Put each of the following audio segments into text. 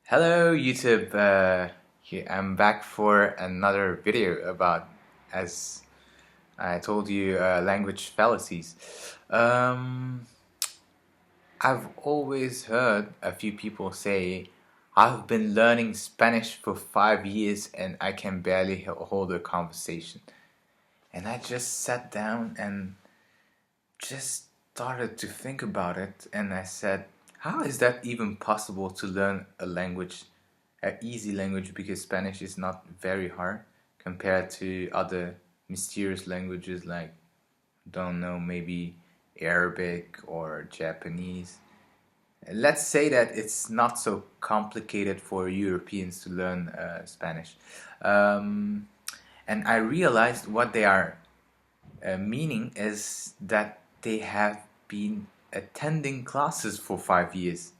Hello YouTube, I'm back for another video about, as I told you, language fallacies. Um, I've always heard a few people say, I've been learning Spanish for 5 years and I can barely hold a conversation. And I just sat down and just started to think about it, and I said, how is that even possible to learn a language, an easy language, because Spanish is not very hard compared to other mysterious languages like, don't know, maybe Arabic or Japanese. Let's say that it's not so complicated for Europeans to learn Spanish. Um, and I realized what they are meaning is that they have been attending classes for 5 years,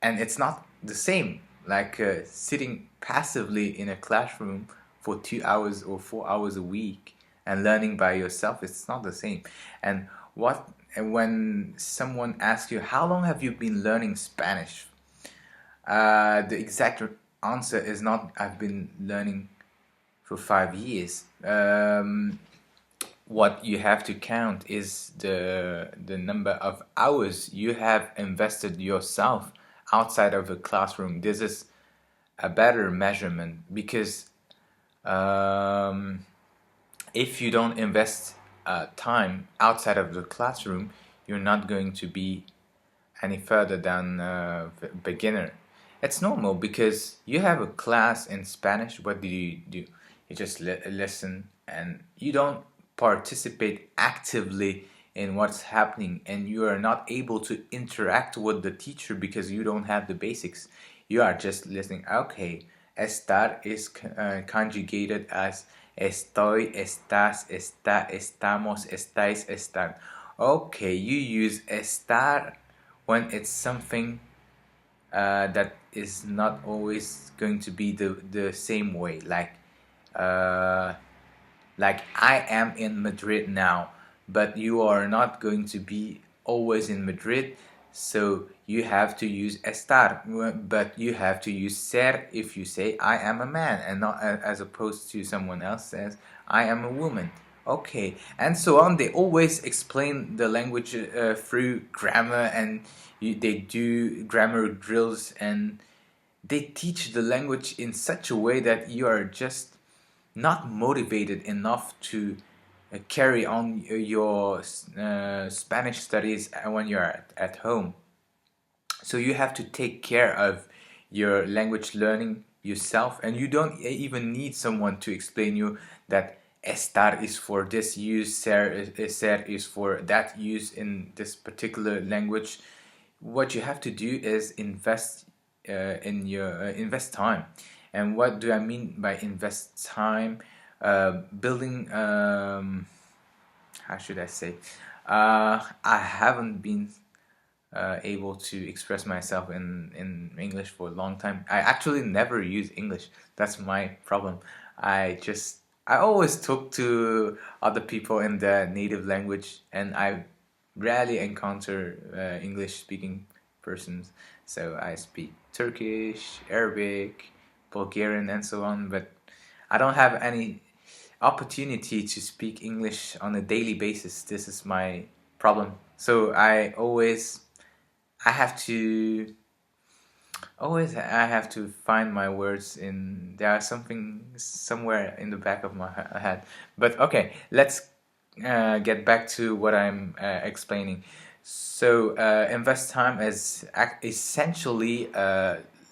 and it's not the same like sitting passively in a classroom for 2 hours or 4 hours a week and learning by yourself. It's not the same. And when someone asks you, how long have you been learning Spanish, the exact answer is not, I've been learning for 5 years. What you have to count is the number of hours you have invested yourself outside of a classroom. This is a better measurement, because if you don't invest time outside of the classroom, you're not going to be any further than a beginner. It's normal, because you have a class in Spanish. What do? You just listen, and you don't participate actively in what's happening, and you are not able to interact with the teacher because you don't have the basics. You are just listening. Okay, estar is conjugated as estoy, estás, está, estamos, estáis, están. Okay, you use estar when it's something that is not always going to be the same way, like I am in Madrid now, but you are not going to be always in Madrid, so you have to use estar, but you have to use ser if you say I am a man, and not as opposed to someone else says I am a woman. Okay, and so on. They always explain the language through grammar, and they do grammar drills, and they teach the language in such a way that you are just not motivated enough to carry on your Spanish studies when you're at home. So you have to take care of your language learning yourself, and you don't even need someone to explain you that estar is for this use, ser is for that use in this particular language. What you have to do is invest invest time. And what do I mean by invest time? Building, how should I say? I haven't been able to express myself in English for a long time. I actually never use English. That's my problem. I always talk to other people in their native language, and I rarely encounter English speaking persons. So I speak Turkish, Arabic, Bulgarian, and so on, but I don't have any opportunity to speak English on a daily basis. This is my problem. So I have to I have to find my words in there are something somewhere in the back of my head. But okay, let's get back to what I'm explaining. So invest time is essentially,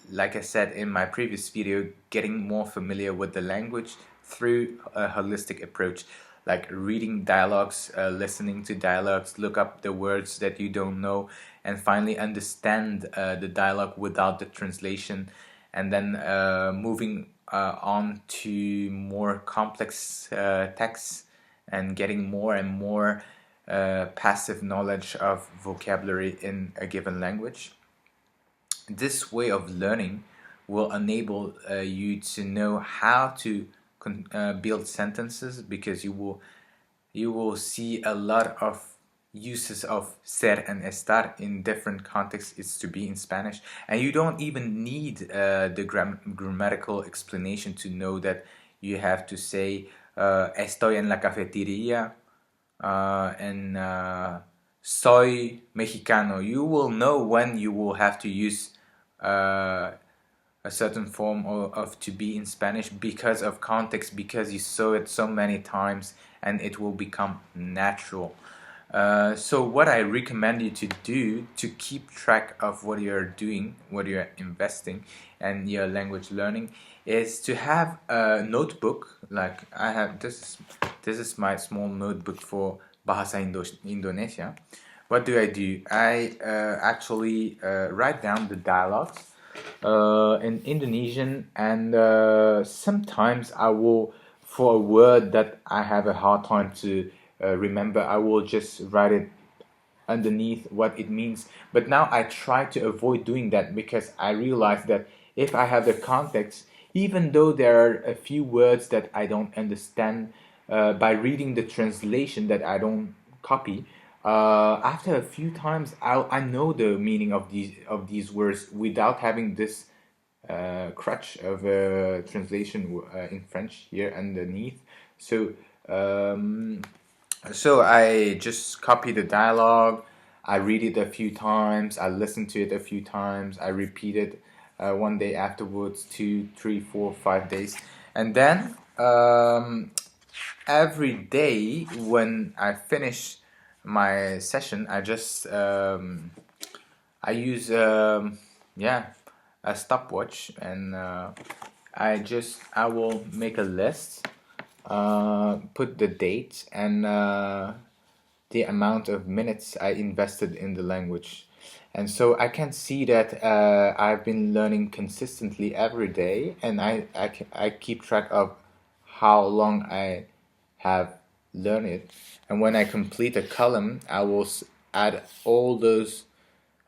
like I said in my previous video, getting more familiar with the language through a holistic approach, like reading dialogues, listening to dialogues, look up the words that you don't know, and finally understand the dialogue without the translation, and then moving on to more complex texts and getting more and more passive knowledge of vocabulary in a given language. This way of learning will enable you to know how to build sentences, because you will see a lot of uses of ser and estar in different contexts is to be in Spanish, and you don't even need the grammatical explanation to know that you have to say estoy en la cafetería and soy mexicano. You will know when you will have to use a certain form of to be in Spanish because of context, because you saw it so many times, and it will become natural. So what I recommend you to do to keep track of what you're doing, what you're investing in your language learning, is to have a notebook. Like I have this is my small notebook for Bahasa Indonesia. What do? I actually write down the dialogues in Indonesian, and sometimes I will, for a word that I have a hard time to remember, I will just write it underneath what it means. But now I try to avoid doing that because I realize that if I have the context, even though there are a few words that I don't understand, by reading the translation that I don't copy, after a few times I know the meaning of these words without having this crutch of a translation in French here underneath. So so I just copy the dialogue. I read it a few times. I listen to it a few times. I repeat it one day afterwards, 2, 3, 4, 5 days, and then every day when I finish my session, I just I use yeah, a stopwatch, and I will make a list, put the date and the amount of minutes I invested in the language. And so I can see that I've been learning consistently every day, and I keep track of how long I have learned it. And when I complete a column, I will add all those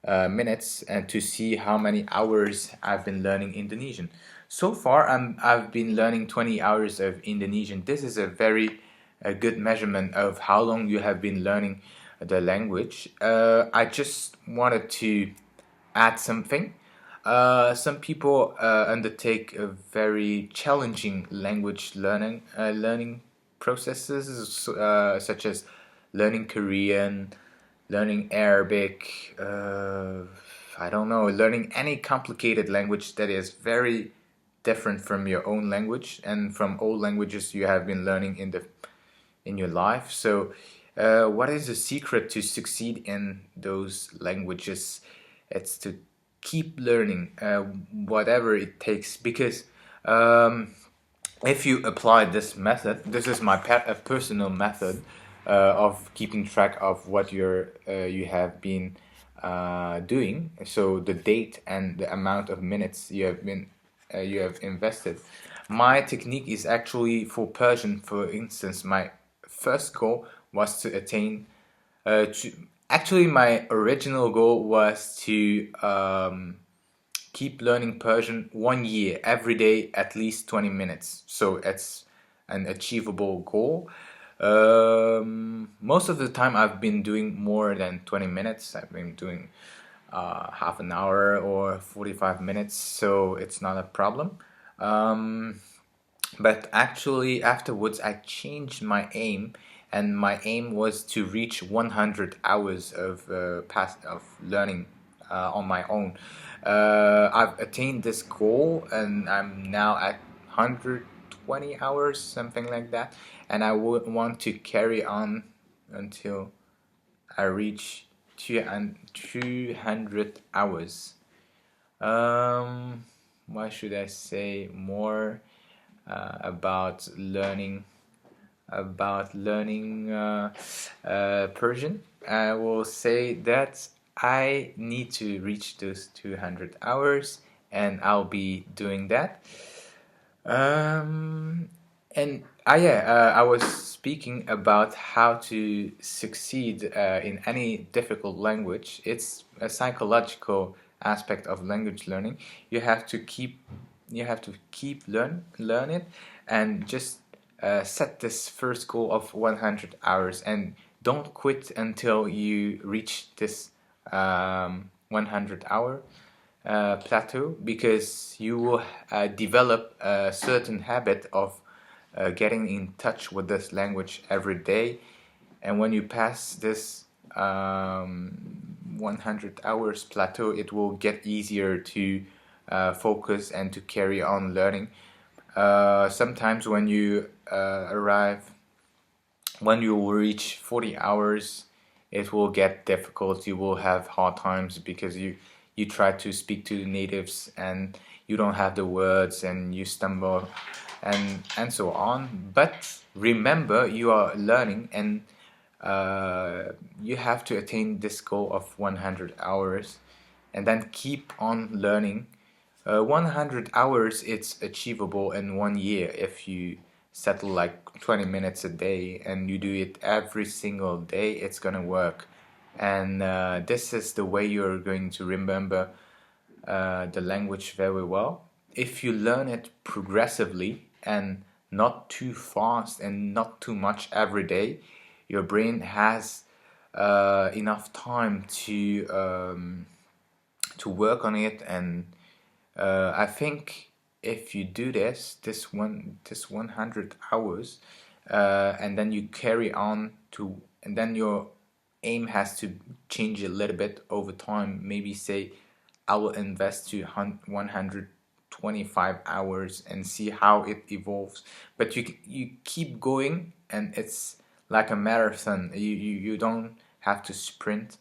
minutes and to see how many hours I've been learning Indonesian. So far, I've been learning 20 hours of Indonesian. This is a very good measurement of how long you have been learning the language. I just wanted to add something. Some people undertake a very challenging language learning processes, such as learning Korean, learning Arabic, I don't know, learning any complicated language that is very different from your own language and from all languages you have been learning in your life. So, what is the secret to succeed in those languages? It's to keep learning, whatever it takes, because if you apply this method, this is my personal method of keeping track of what you have been doing. So the date and the amount of minutes you have invested. My technique is actually for Persian. For instance, my first goal was to attain. Actually, my original goal was to keep learning Persian 1 year, every day, at least 20 minutes. So it's an achievable goal. Most of the time, I've been doing more than 20 minutes. I've been doing half an hour or 45 minutes, so it's not a problem. But actually, afterwards, I changed my aim, and my aim was to reach 100 hours of of learning on my own. I've attained this goal, and I'm now at 120 hours, something like that. And I would want to carry on until I reach 200 hours. Why should I say more about learning Persian? I will say that I need to reach those 200 hours, and I'll be doing that. And I was speaking about how to succeed in any difficult language. It's a psychological aspect of language learning. You have to keep learn it, and just set this first goal of 100 hours, and don't quit until you reach this 100-hour plateau, because you will develop a certain habit of getting in touch with this language every day. And when you pass this 100 hours plateau, it will get easier to focus and to carry on learning. Sometimes when you will reach 40 hours, it will get difficult. You will have hard times because you try to speak to the natives and you don't have the words and you stumble and so on. But remember, you are learning, and you have to attain this goal of 100 hours and then keep on learning. 100 hours, it's achievable in 1 year if you settle like 20 minutes a day and you do it every single day. It's gonna work. And this is the way you're going to remember the language very well. If you learn it progressively and not too fast and not too much every day, your brain has enough time to work on it. And I think if you do this 100 hours, and then you carry on to, and then your aim has to change a little bit over time. Maybe say, I will invest to 125 hours and see how it evolves. But you keep going, and it's like a marathon. You don't have to sprint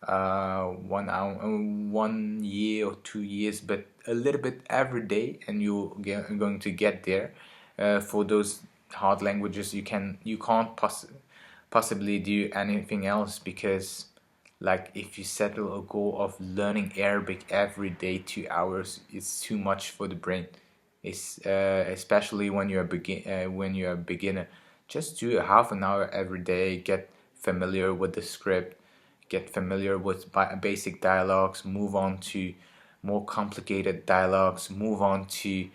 1 hour, 1 year or 2 years, but a little bit every day, and you're going to get there. For those hard languages, you can't possibly do anything else, because like if you settle a goal of learning Arabic every day 2 hours, it's too much for the brain. It's especially when you're a beginner. Just do a half an hour every day. Get familiar with the script. Get familiar with basic dialogues. Move on to more complicated dialogues. Move on to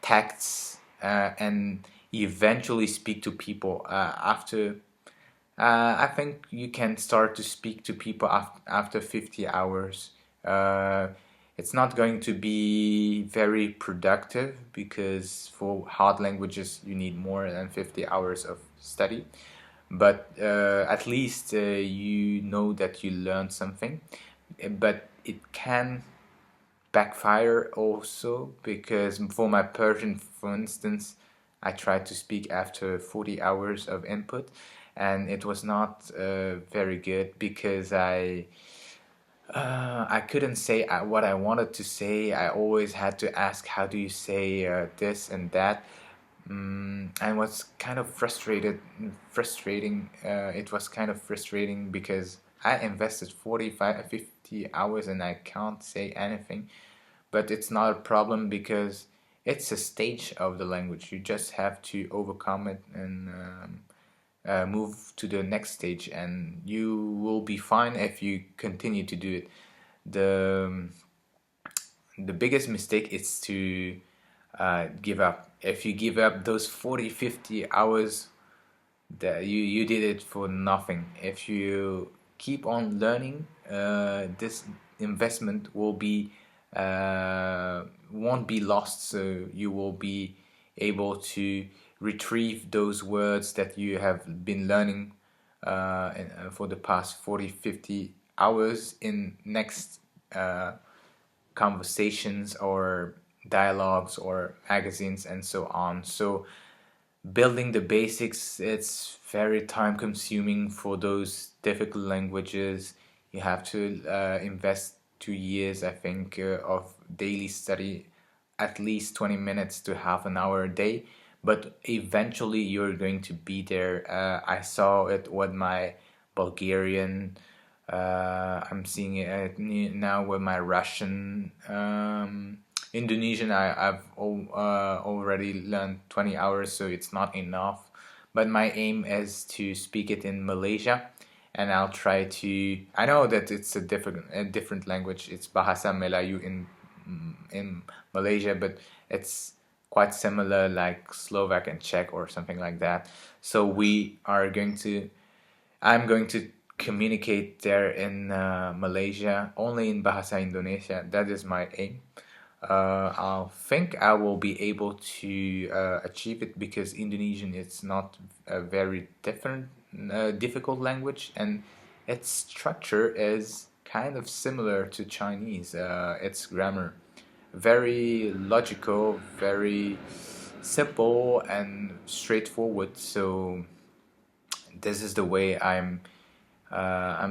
texts, and eventually speak to people after. I think you can start to speak to people after 50 hours. It's not going to be very productive, because for hard languages you need more than 50 hours of study. But at least you know that you learned something. But it can backfire also, because for my Persian, for instance, I tried to speak after 40 hours of input, and it was not very good, because I couldn't say what I wanted to say. I always had to ask, how do you say this and that? I was kind of frustrating. It was kind of frustrating because I invested 45, 50 hours and I can't say anything. But it's not a problem, because it's a stage of the language. You just have to overcome it and move to the next stage, and you will be fine if you continue to do it. The the biggest mistake is to give up. If you give up those 40, 50 hours, that you did it for nothing. If you keep on learning, this investment won't be lost. So you will be able to retrieve those words that you have been learning for the past 40, 50 hours in next conversations or dialogues or magazines and so on. So building the basics, it's very time consuming for those difficult languages. You have to invest 2 years, I think, of daily study, at least 20 minutes to half an hour a day. But eventually you're going to be there. I saw it with my Bulgarian. I'm seeing it now with my Russian. Indonesian, I've already learned 20 hours, so it's not enough. But my aim is to speak it in Malaysia, and I'll try to. I know that it's a different language. It's Bahasa Melayu in Malaysia, but it's quite similar, like Slovak and Czech or something like that. So we are going to. I'm going to communicate there in Malaysia only in Bahasa Indonesia. That is my aim. I think I will be able to achieve it because Indonesian is not a very difficult language, and its structure is kind of similar to Chinese. Its grammar, very logical, very simple and straightforward. So this is the way I'm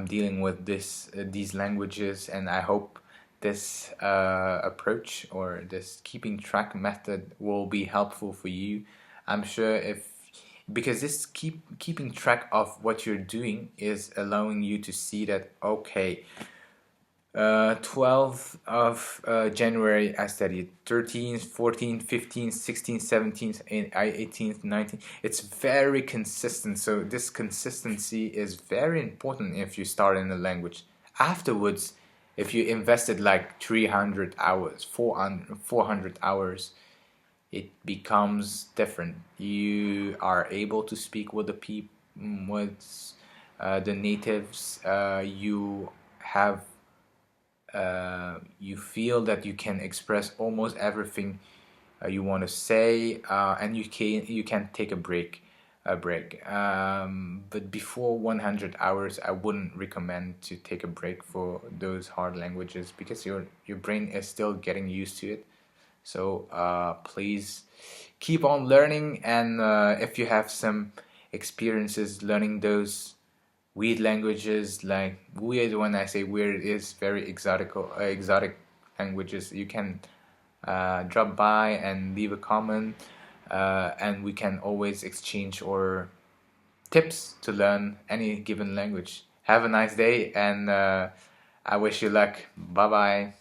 dealing with these languages, and I hope this approach or this keeping track method will be helpful for you. I'm sure if because this keeping track of what you're doing is allowing you to see that okay, 12th of January I studied, 13th, 14th, 15th, 16th, 17th, and 18th, 19th. It's very consistent. So this consistency is very important if you start in a language. Afterwards, if you invested like 300 hours, 400 hours, it becomes different. You are able to speak with the people, with the natives. You have you feel that you can express almost everything you want to say, and you can take a break. But before 100 hours, I wouldn't recommend to take a break for those hard languages because your brain is still getting used to it. So please keep on learning, and if you have some experiences learning those weird languages, like weird, when I say weird, is very exotic languages, you can drop by and leave a comment, and we can always exchange our tips to learn any given language. Have a nice day, and I wish you luck. Bye bye.